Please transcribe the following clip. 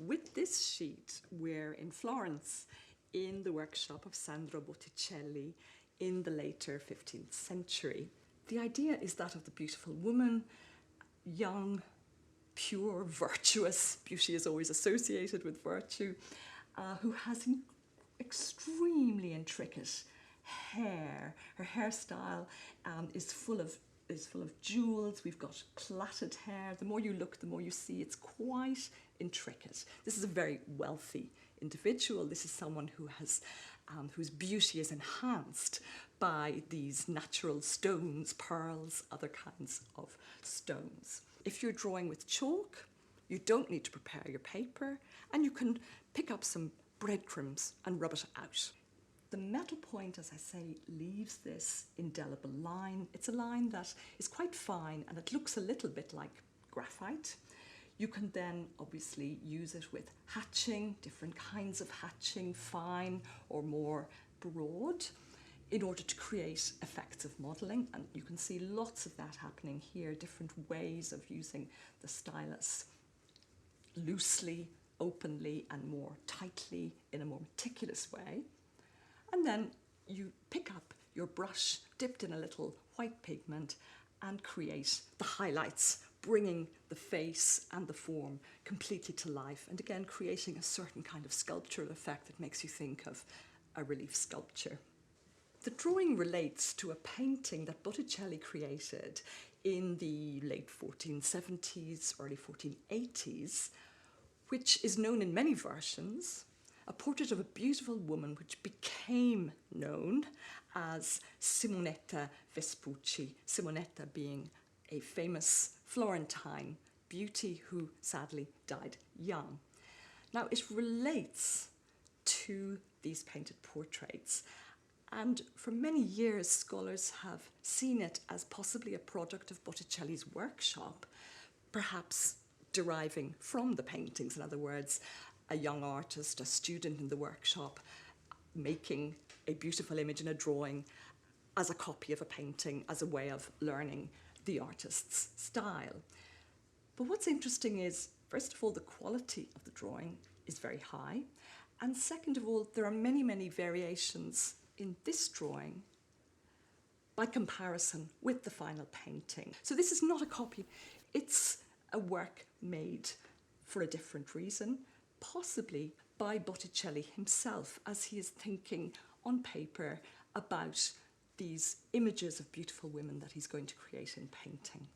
With this sheet, we're in Florence in the workshop of Sandro Botticelli in the later 15th century. The idea is that of the beautiful woman, young, pure, virtuous, beauty is always associated with virtue, who has extremely intricate hair. Her hairstyle is full of jewels. We've got plaited hair. The more you look, the more you see it's quite intricate. This is a very wealthy individual. This is someone who has, whose beauty is enhanced by these natural stones, pearls, other kinds of stones. If you're drawing with chalk, you don't need to prepare your paper, and you can pick up some breadcrumbs and rub it out. The metal point, as I say, leaves this indelible line. It's a line that is quite fine and it looks a little bit like graphite. You can then obviously use it with hatching, different kinds of hatching, fine or more broad, in order to create effects of modelling. And you can see lots of that happening here, different ways of using the stylus loosely, openly and more tightly in a more meticulous way. And then you pick up your brush dipped in a little white pigment and create the highlights, bringing the face and the form completely to life, and again creating a certain kind of sculptural effect that makes you think of a relief sculpture. The drawing relates to a painting that Botticelli created in the late 1470s, early 1480s, which is known in many versions, a portrait of a beautiful woman which became known as Simonetta Vespucci, Simonetta being a famous Florentine beauty who sadly died young. Now it relates to these painted portraits, and for many years scholars have seen it as possibly a product of Botticelli's workshop, perhaps deriving from the paintings. In other words, a young artist, a student in the workshop, making a beautiful image in a drawing as a copy of a painting, as a way of learning the artist's style. But what's interesting is, first of all, the quality of the drawing is very high, and second of all, there are many, many variations in this drawing by comparison with the final painting. So this is not a copy, it's a work made for a different reason, possibly by Botticelli himself, as he is thinking on paper about these images of beautiful women that he's going to create in painting.